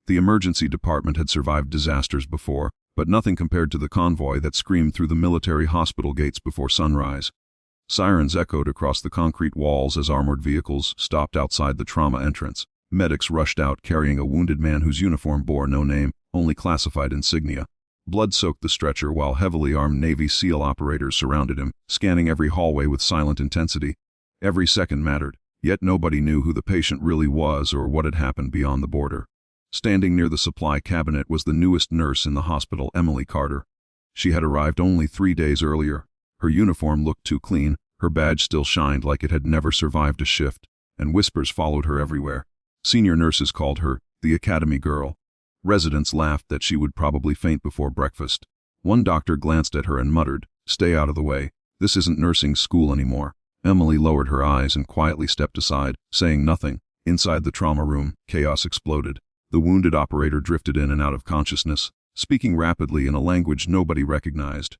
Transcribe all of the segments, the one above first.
The emergency department had survived disasters before, but nothing compared to the convoy that screamed through the military hospital gates before sunrise. Sirens echoed across the concrete walls as armored vehicles stopped outside the trauma entrance. Medics rushed out carrying a wounded man whose uniform bore no name, only classified insignia. Blood soaked the stretcher while heavily armed Navy SEAL operators surrounded him, scanning every hallway with silent intensity. Every second mattered, yet nobody knew who the patient really was or what had happened beyond the border. Standing near the supply cabinet was the newest nurse in the hospital, Emily Carter. She had arrived only 3 days earlier. Her uniform looked too clean, her badge still shined like it had never survived a shift, and whispers followed her everywhere. Senior nurses called her the Academy Girl. Residents laughed that she would probably faint before breakfast. One doctor glanced at her and muttered, "Stay out of the way. This isn't nursing school anymore." Emily lowered her eyes and quietly stepped aside, saying nothing. Inside the trauma room, chaos exploded. The wounded operator drifted in and out of consciousness, speaking rapidly in a language nobody recognized.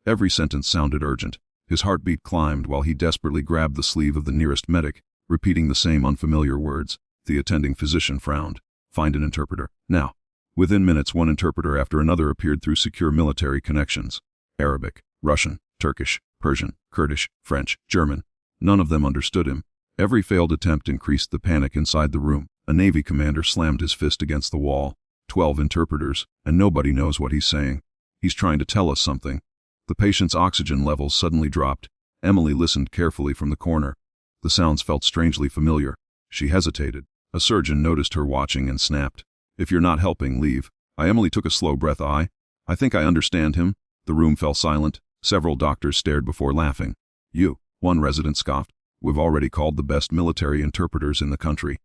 Every sentence sounded urgent. His heartbeat climbed while he desperately grabbed the sleeve of the nearest medic, repeating the same unfamiliar words. The attending physician frowned. "Find an interpreter, now." Within minutes, one interpreter after another appeared through secure military connections. Arabic, Russian, Turkish, Persian, Kurdish, French, German. None of them understood him. Every failed attempt increased the panic inside the room. A Navy commander slammed his fist against the wall. 12 interpreters, and nobody knows what he's saying. He's trying to tell us something. The patient's oxygen levels suddenly dropped. Emily listened carefully from the corner. The sounds felt strangely familiar. She hesitated. A surgeon noticed her watching and snapped, "If you're not helping, leave." Emily took a slow breath. I think I understand him." The room fell silent. Several doctors stared before laughing. "You," one resident scoffed. "We've already called the best military interpreters in the country."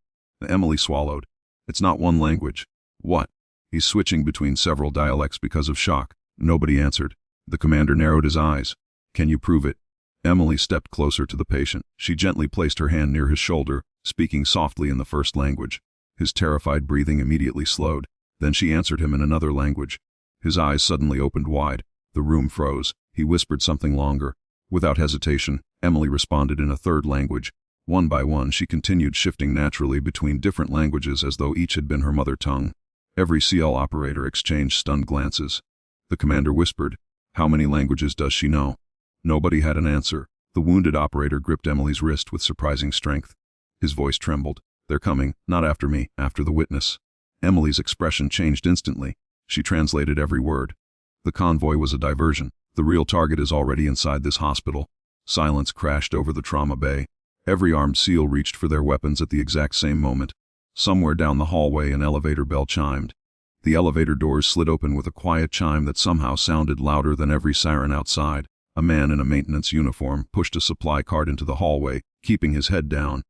Emily swallowed. "It's not one language." "What?" "He's switching between several dialects because of shock." Nobody answered. The commander narrowed his eyes. "Can you prove it?" Emily stepped closer to the patient. She gently placed her hand near his shoulder, speaking softly in the first language. His terrified breathing immediately slowed. Then she answered him in another language. His eyes suddenly opened wide. The room froze. He whispered something longer. Without hesitation, Emily responded in a third language. One by one, she continued shifting naturally between different languages as though each had been her mother tongue. Every CL operator exchanged stunned glances. The commander whispered, "How many languages does she know?" Nobody had an answer. The wounded operator gripped Emily's wrist with surprising strength. His voice trembled. "They're coming, not after me, after the witness." Emily's expression changed instantly. She translated every word. "The convoy was a diversion. The real target is already inside this hospital." Silence crashed over the trauma bay. Every armed SEAL reached for their weapons at the exact same moment. Somewhere down the hallway, an elevator bell chimed. The elevator doors slid open with a quiet chime that somehow sounded louder than every siren outside. A man in a maintenance uniform pushed a supply cart into the hallway, keeping his head down.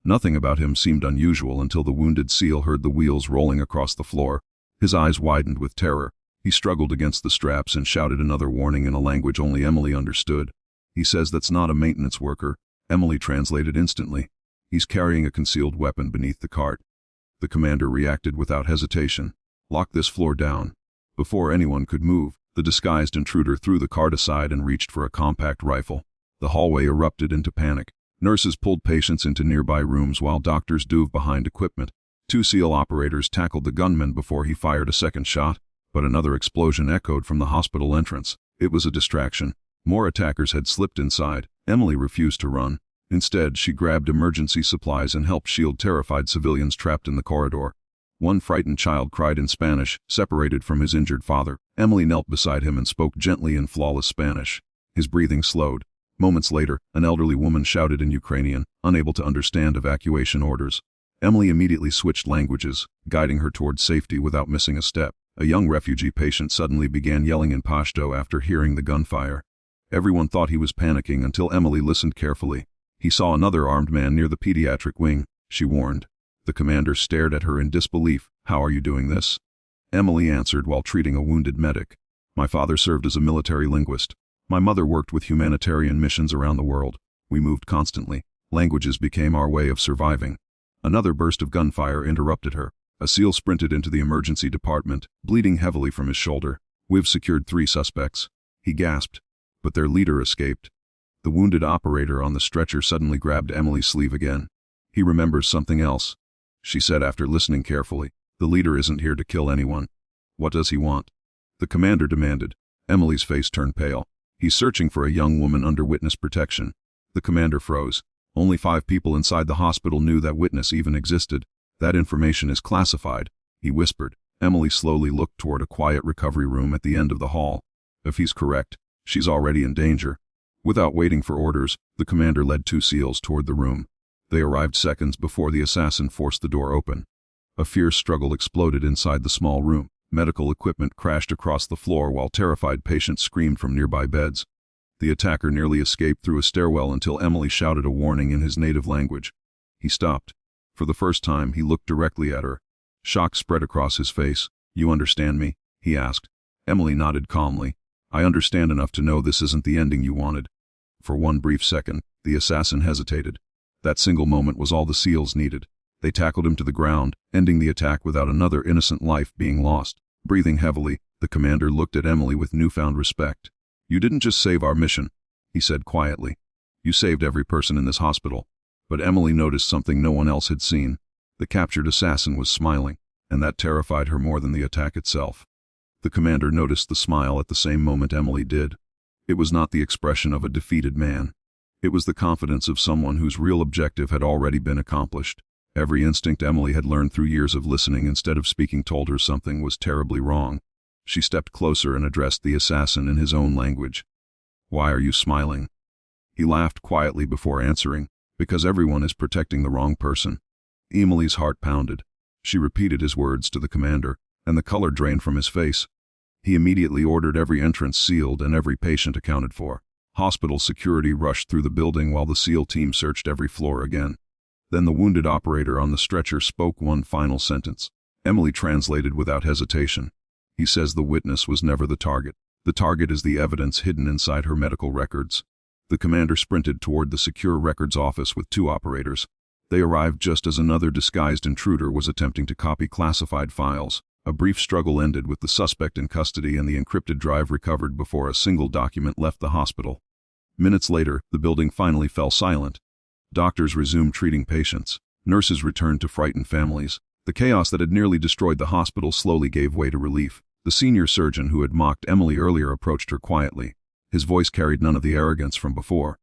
Nothing about him seemed unusual until the wounded SEAL heard the wheels rolling across the floor. His eyes widened with terror. He struggled against the straps and shouted another warning in a language only Emily understood. "He says that's not a maintenance worker." Emily translated instantly. "He's carrying a concealed weapon beneath the cart." The commander reacted without hesitation. "Lock this floor down." Before anyone could move, the disguised intruder threw the cart aside and reached for a compact rifle. The hallway erupted into panic. Nurses pulled patients into nearby rooms while doctors dove behind equipment. 2 SEAL operators tackled the gunman before he fired a second shot, but another explosion echoed from the hospital entrance. It was a distraction. More attackers had slipped inside. Emily refused to run. Instead, she grabbed emergency supplies and helped shield terrified civilians trapped in the corridor. One frightened child cried in Spanish, separated from his injured father. Emily knelt beside him and spoke gently in flawless Spanish. His breathing slowed. Moments later, an elderly woman shouted in Ukrainian, unable to understand evacuation orders. Emily immediately switched languages, guiding her toward safety without missing a step. A young refugee patient suddenly began yelling in Pashto after hearing the gunfire. Everyone thought he was panicking until Emily listened carefully. He saw another armed man near the pediatric wing, she warned. The commander stared at her in disbelief. "How are you doing this?" Emily answered while treating a wounded medic. "My father served as a military linguist. My mother worked with humanitarian missions around the world. We moved constantly. Languages became our way of surviving." Another burst of gunfire interrupted her. A SEAL sprinted into the emergency department, bleeding heavily from his shoulder. "We've secured 3 suspects." He gasped. But their leader escaped. The wounded operator on the stretcher suddenly grabbed Emily's sleeve again. "He remembers something else," she said after listening carefully. The leader isn't here to kill anyone. What does he want? The commander demanded. Emily's face turned pale. He's searching for a young woman under witness protection. The commander froze. Only 5 people inside the hospital knew that witness even existed. That information is classified, he whispered. Emily slowly looked toward a quiet recovery room at the end of the hall. If he's correct, she's already in danger. Without waiting for orders, the commander led 2 SEALs toward the room. They arrived seconds before the assassin forced the door open. A fierce struggle exploded inside the small room. Medical equipment crashed across the floor while terrified patients screamed from nearby beds. The attacker nearly escaped through a stairwell until Emily shouted a warning in his native language. He stopped. For the first time, he looked directly at her. Shock spread across his face. "You understand me?" he asked. Emily nodded calmly. "I understand enough to know this isn't the ending you wanted." For one brief second, the assassin hesitated. That single moment was all the SEALs needed. They tackled him to the ground, ending the attack without another innocent life being lost. Breathing heavily, the commander looked at Emily with newfound respect. "You didn't just save our mission," he said quietly. "You saved every person in this hospital." But Emily noticed something no one else had seen. The captured assassin was smiling, and that terrified her more than the attack itself. The commander noticed the smile at the same moment Emily did. It was not the expression of a defeated man. It was the confidence of someone whose real objective had already been accomplished. Every instinct Emily had learned through years of listening instead of speaking told her something was terribly wrong. She stepped closer and addressed the assassin in his own language. "Why are you smiling?" He laughed quietly before answering. "Because everyone is protecting the wrong person." Emily's heart pounded. She repeated his words to the commander, and the color drained from his face. He immediately ordered every entrance sealed and every patient accounted for. Hospital security rushed through the building while the SEAL team searched every floor again. Then the wounded operator on the stretcher spoke one final sentence. Emily translated without hesitation. "He says the witness was never the target. The target is the evidence hidden inside her medical records." The commander sprinted toward the secure records office with 2 operators. They arrived just as another disguised intruder was attempting to copy classified files. A brief struggle ended with the suspect in custody and the encrypted drive recovered before a single document left the hospital. Minutes later, the building finally fell silent. Doctors resumed treating patients. Nurses returned to frightened families. The chaos that had nearly destroyed the hospital slowly gave way to relief. The senior surgeon who had mocked Emily earlier approached her quietly. His voice carried none of the arrogance from before.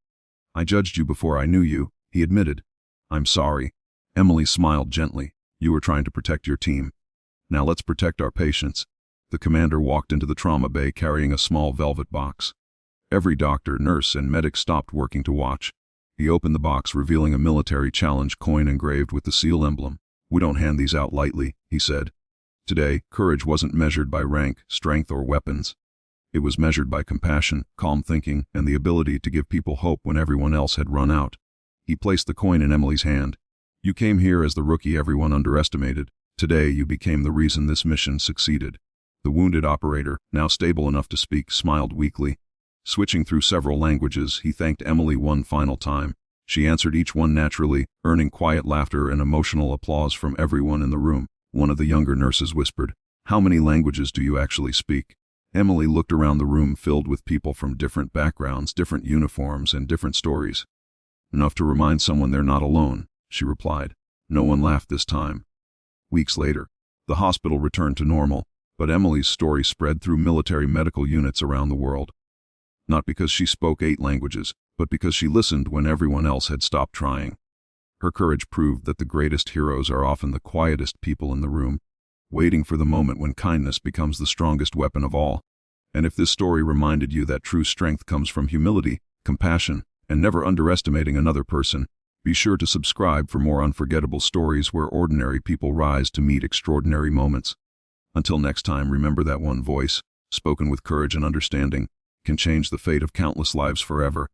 "I judged you before I knew you," he admitted. "I'm sorry." Emily smiled gently. "You were trying to protect your team. Now let's protect our patients." The commander walked into the trauma bay carrying a small velvet box. Every doctor, nurse, and medic stopped working to watch. He opened the box, revealing a military challenge coin engraved with the SEAL emblem. "We don't hand these out lightly," he said. Today, courage wasn't measured by rank, strength, or weapons. It was measured by compassion, calm thinking, and the ability to give people hope when everyone else had run out. He placed the coin in Emily's hand. "You came here as the rookie everyone underestimated. Today you became the reason this mission succeeded." The wounded operator, now stable enough to speak, smiled weakly. Switching through several languages, he thanked Emily one final time. She answered each one naturally, earning quiet laughter and emotional applause from everyone in the room. One of the younger nurses whispered, "How many languages do you actually speak?" Emily looked around the room filled with people from different backgrounds, different uniforms, and different stories. "Enough to remind someone they're not alone," she replied. No one laughed this time. Weeks later, the hospital returned to normal, but Emily's story spread through military medical units around the world. Not because she spoke 8 languages, but because she listened when everyone else had stopped trying. Her courage proved that the greatest heroes are often the quietest people in the room, waiting for the moment when kindness becomes the strongest weapon of all. And if this story reminded you that true strength comes from humility, compassion, and never underestimating another person, be sure to subscribe for more unforgettable stories where ordinary people rise to meet extraordinary moments. Until next time, remember that one voice, spoken with courage and understanding, can change the fate of countless lives forever.